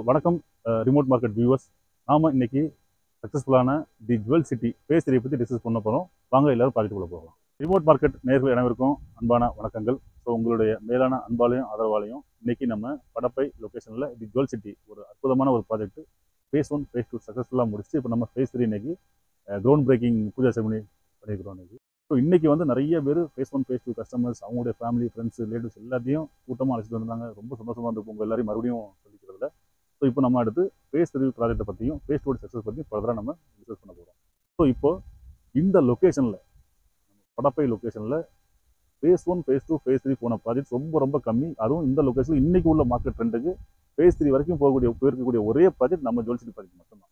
வணக்கம் remote market viewers. நாம இன்னைக்கு சக்ஸஸ்ஃபுல்லான தி ஜுவல் சிட்டி ஃபேஸ் 3 பற்றி டிஸ்கஸ் பண்ண போகிறோம். வாங்க எல்லாரும் ப்ராஜெக்ட்டுக்குள்ள போகலாம். ரிமோட் மார்க்கெட் நேயர்கள் அனைவருக்கும் அன்பான வணக்கங்கள். உங்களுடைய மேலான அன்பாலையும் ஆதரவாலையும் இன்னைக்கு நம்ம படப்பை லொக்கேஷனில் தி ஜுவல் சிட்டி ஒரு அற்புதமான ஒரு ப்ராஜெக்ட் ஃபேஸ் 1 ஃபேஸ் 2 சக்ஸஸ்ஃபுல்லாக முடிச்சு இப்போ நம்ம ஃபேஸ் 3 இன்னைக்கு கிரவுண்ட் பிரேக்கிங் பூஜா செரிமனி பண்ணியிருக்கிறோம் இன்னைக்கு. இன்னைக்கு வந்து நிறைய பேர் ஃபேஸ் 1 ஃபேஸ் 2 கஸ்டமர்ஸ் அவங்களுடைய ஃபேமிலி ஃப்ரெண்ட்ஸ் ரிலேட்டிவ்ஸ் எல்லாத்தையும் கூட்டமாக அழைச்சிட்டு வந்தாங்க. ரொம்ப சந்தோஷமாக இருந்திருக்கும் உங்கள் எல்லாரையும் மறுபடியும் சொல்லிக்கிறதுல. இப்போ நம்ம அடுத்து ஃபேஸ் 3 ப்ராஜெக்ட்டை பற்றியும் ஃபேஸ் 2 சக்ஸஸ் பற்றியும் ஃபர்தராக நம்ம டிஸ்கஸ் பண்ண போகிறோம். இப்போ இந்த லொக்கேஷனில் படப்பை லொக்கேஷனில் ஃபேஸ் 1 ஃபேஸ் 2 ஃபேஸ் 3 போன ப்ராஜெக்ட் ரொம்ப கம்மி. அதுவும் இந்த லொக்கேஷனில் இன்னைக்கு உள்ள மார்க்கெட் ட்ரெண்டுக்கு ஃபேஸ் 3 வரைக்கும் போயிருக்கக்கூடிய ஒரே ப்ராஜெக்ட் நம்ம ஜுவல் சிட்டி ப்ராஜெக்ட் மட்டும்தான்.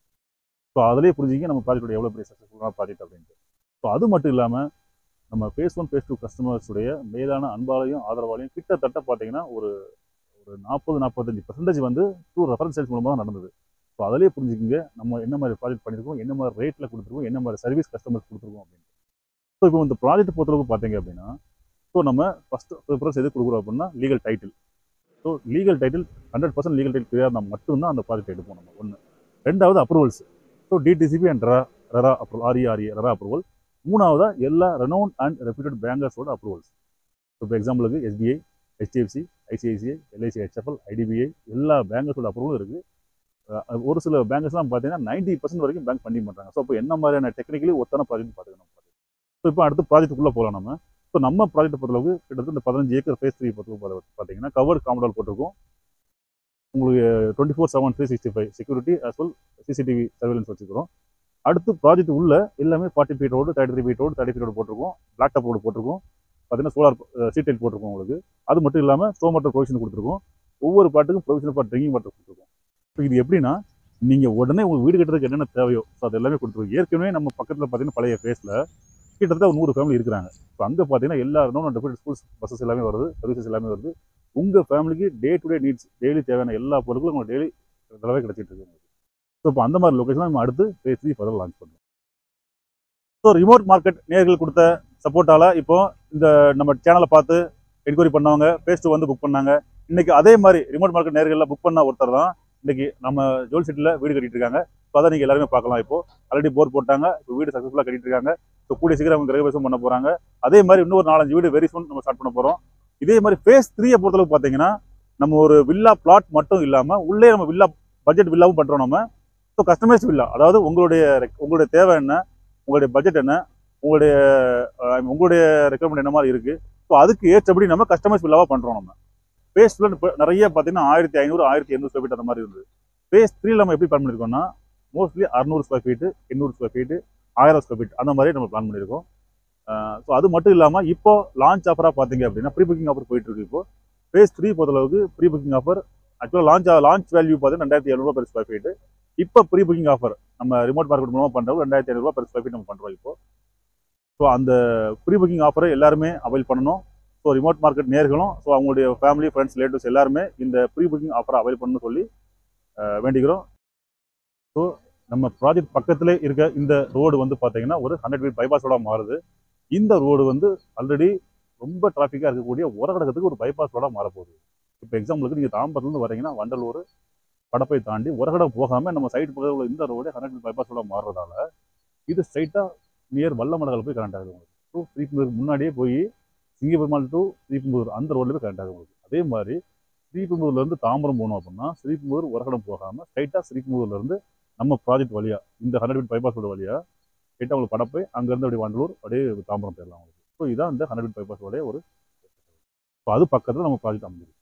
அதிலே புரிஞ்சுங்க நம்ம ப்ராஜெக்டோட எவ்வளோ பெரிய சக்ஸஸ்ஃபுல்லான ப்ராஜெக்ட் அப்படின்ட்டு. அது மட்டும் இல்லாமல் நம்ம ஃபேஸ் 1 ஃபேஸ் 2 கஸ்டமர்ஸுடைய மேலான அன்பாலையும் ஆதரவாலையும் கிட்டத்தட்ட பார்த்தீங்கன்னா ஒரு 40-45% வந்து டூ ரெஃபரன்ஸ் சேல்ஸ் மூலமாக தான் நடந்தது. அதிலே புரிஞ்சுக்கிங்க நம்ம என்ன மாதிரி ப்ராஜெக்ட் பண்ணியிருக்கோம், என்ன மாதிரி ரேட்டில் கொடுத்துருக்கோம், என்ன மாதிரி சர்வீஸ் கஸ்டமர்ஸ் கொடுத்துருக்கோம் அப்படின்னு. இப்போ இந்த ப்ராஜெக்ட் பொறுத்தளவுக்கு பார்த்தீங்க அப்படின்னா நம்ம ஃபஸ்ட்டு ப்ரிஃபரன்ஸ் எது கொடுக்குறோம் அப்படின்னா legal title. Legal title 100% legal title clear இருந்தால் மட்டும்தான் அந்த ப்ராஜெக்ட் எடுப்போம் நம்ம. ஒன்று. ரெண்டாவது approvals. DTCP and RERA approval, RERA RERA approval. மூணாவதா எல்லா ரெனவுண்ட் அண்ட் ரெப்யூட்டட் பேங்கர்ஸோட அப்ரூவல்ஸ். இப்போ எக்ஸாம்பிளுக்கு SBI, HDFC, ICICI, LIC, HFL, IDBI எல்லா பேங்கர்ஸோட அப்ரூவலும் இருக்குது. ஒரு சில பேங்கர்ஸ்லாம் பார்த்தீங்கன்னா 90% வரைக்கும் பேங்க் ஃபண்டிங் பண்ணுறாங்க. இப்போ என்ன மாதிரியான டெக்னிக்கலி ஒத்தான ப்ராஜெக்ட் பார்த்துக்கணும். இப்போ அடுத்த ப்ராஜெக்ட்டுக்குள்ளே போகலாம் நம்ம. நம்ம ப்ராஜெக்ட் பொறுத்தளவுக்கு கிட்டத்தட்ட இந்த 15 ஏக்கர் ஃபேஸ் 3 பொறுத்தளவுக்கு பார்த்தீங்கன்னா கவர்டு காம்பவுண்ட் போட்டிருக்கோம். உங்களுக்கு 24/7 365 security as well CCTV surveillance வச்சுக்கிறோம். அடுத்து ப்ராஜெக்ட் உள்ள எல்லாமே 40 feet road, 33 feet road, 30 feet road போட்டிருக்கோம். பிளாக் டாப் ரோடு போட்டிருக்கோம். பார்த்தீங்கன்னா சோலார் சீட்டைல் போட்டிருக்கோம் உங்களுக்கு. அது மட்டும் இல்லாமல் ஸ்டோம் வாட்டர் ப்ரொவிஷன் கொடுத்துருக்கோம். ஒவ்வொரு பாட்டுக்கும் ப்ரொவிஷன் ஃபார் ட்ரிங்கிங் வாட்டர் கொடுத்துருக்கோம். இப்போ இது எப்படின்னா நீங்கள் உடனே உங்களுக்கு வீடு கட்டுறதுக்கு என்னென்ன தேவையோ அது எல்லாமே கொடுத்துருக்கோம். ஏற்கனவே நம்ம பக்கத்தில் பார்த்தீங்கன்னா பழைய ஃபேஸில் கிட்டத்தட்ட 100 ஃபேமிலி இருக்கிறாங்க. இப்போ அங்கே பார்த்தீங்கன்னா எல்லா ரெனவுண்ட் ஸ்கூல்ஸ் பஸ்ஸஸ் எல்லாமே வருது, சர்வீசஸ் எல்லாமே வருது. உங்கள் ஃபேமிலிக்கு day to day needs daily தேவையான எல்லா பொருட்களும் உங்களுக்கு டெய்லி தடவை கிடைச்சிட்டு இருக்கு. இப்போ அந்த மாதிரி லொக்கேஷன் நம்ம அடுத்து ஃபேஸ் 3 ஃபர்தர் லான்ச் பண்ணுறோம். ரிமோட் மார்க்கெட் நேயர்கள் கொடுத்த சப்போர்ட்டால் இப்போ இந்த நம்ம சேனலை பார்த்து என்கொயரி பண்ணவங்க ஃபேஸ் 2 வந்து புக் பண்ணாங்க. இன்னைக்கு அதே மாதிரி ரிமோட் மார்க்கெட் நேயர்களில் புக் பண்ண ஒருத்தர் தான் இன்னைக்கு நம்ம ஜுவல் சிட்டியில் வீடு கட்டிட்டு இருக்காங்க. அதை நீங்கள் எல்லாருமே பார்க்கலாம். இப்போ ஆல்ரெடி போர் போட்டாங்க, இப்போ வீடு சக்ஸஸ்ஃபுல்லாக கட்டிட்டு இருக்காங்க. கூடிய சீக்கிரம் அவங்க கிரகபிரவேசம் பண்ண போகிறாங்க. அதே மாதிரி இன்னொரு 4-5 வீடு வெரி சூன் நம்ம ஸ்டார்ட் பண்ண போகிறோம். இதே மாதிரி ஃபேஸ் 3 பொறுத்தளவுக்கு பார்த்தீங்கன்னா நம்ம ஒரு வில்லா பிளாட் மட்டும் இல்லாமல் உள்ளே நம்ம வில்லா பட்ஜெட் வில்லாவும் பண்ணுறோம் நம்ம. கஸ்டமைஸ் வில்லா, அதாவது உங்களுடைய தேவை என்ன, உங்களுடைய பட்ஜெட் என்ன, உங்களுடைய ரெக்குவயர்மெண்ட் என்ன மாதிரி இருக்குது, அதுக்கு ஏற்றபடி நம்ம கஸ்டமைஸ் வில்லாவாக பண்ணுறோம் நம்ம. ஃபேஸ் 2 நிறைய பார்த்தீங்கன்னா 1500, 1800 ஸ்கொயர் ஃபீட் அந்த மாதிரி இருந்தது. ஃபேஸ் 3 நம்ம எப்படி பிளான் பண்ணியிருக்கோம்னா mostly 600 square feet, 800 square feet, 1000 square feet அந்த மாதிரி நம்ம பிளான் பண்ணியிருக்கோம். அது மட்டும் இல்லாமல் இப்போ லான்ச் ஆஃபராக பார்த்தீங்க அப்படின்னா ப்ரீ புக்கிங் ஆஃபர் போயிட்டு இருக்கு. இப்போ ஃபேஸ் 3 பொறுத்தளவுக்கு ப்ரீ புக்கிங் ஆஃபர் ஆக்சுவலாக லான்ச் வேல்யூ பார்த்தீங்கன்னா 2700 பெர் ஸ்கொயர் ஃபீட்டு. இப்போ ப்ரீ புக்கிங் ஆஃபர் நம்ம ரிமோட் மார்க்கெட் மூலமாக பண்ணுறோம் 2500 பெர் ஸ்கொயர் ஃபீட் நம்ம பண்ணுறோம் இப்போ. அந்த ப்ரீ புக்கிங் ஆஃபரை எல்லாருமே அவைல் பண்ணணும். ரிமோட் மார்க்கெட் நேர்களும் அவங்களுடைய ஃபேமிலி ஃப்ரெண்ட்ஸ் ரிலேட்டிவ்ஸ் எல்லாருமே இந்த ப்ரீ புக்கிங் ஆஃபரை அவைல் பண்ணணும்னு சொல்லி வேண்டிக்கிறோம். நம்ம ப்ராஜெக்ட் பக்கத்தில் இருக்க இந்த ரோடு வந்து பார்த்தீங்கன்னா ஒரு 100 ஃபீட் பைபாஸோட மாறுது. இந்த ரோடு வந்து ஆல்ரெடி ரொம்ப டிராஃபிக்காக இருக்கக்கூடிய உரகடகத்துக்கு ஒரு பைபாஸ் ரோடாக மாறப்போகுது. இப்போ எக்ஸாம்பிளுக்கு நீங்கள் தாம்பரத்துலேருந்து வரீங்கன்னா வண்டலூர் படப்பை தாண்டி உரகடம் போகாமல் நம்ம சைடு பக்கத்தில் உள்ள இந்த ரோடு 100 ஃபீட் பைபாஸ் ரோடாக மாறுறதால இது ஸ்ட்ரைட்டாக நியர் வல்லமடகால் போய் கனெக்ட் ஆகுது உங்களுக்கு. ஸ்ரீபெரும்புதூர் முன்னாடியே போய் சிங்கப்பெருமாள் டு ஸ்ரீபெரும்புதூர் அந்த ரோட்லேயே போய் கனெக்ட் ஆகுது உங்களுக்கு. அதே மாதிரி ஸ்ரீபெரும்புதூர்லேருந்து தாம்பரம் போகணும் அப்படின்னா ஸ்ரீபெரும்புதூர் உரகடம் போகாமல் ஸ்ட்ரைட்டாக ஸ்ரீபெரும்புதூர்லேருந்து நம்ம ப்ராஜெக்ட் வழியாக இந்த 100 ஃபீட் பைபாஸ் ரோடு வழியாக ஸ்ட்ரைட்டாக உங்களுக்கு படப்பை அங்கேருந்து அப்படியே வண்டலூர் அப்படியே தாம்பரம் போயிடலாம் உங்களுக்கு. இதுதான் இந்த 100 ஃபீட் பைபாஸ் ரோடைய ஒரு அது பக்கத்தில் நம்ம ப்ராஜெக்ட் அமைஞ்சிருக்கு.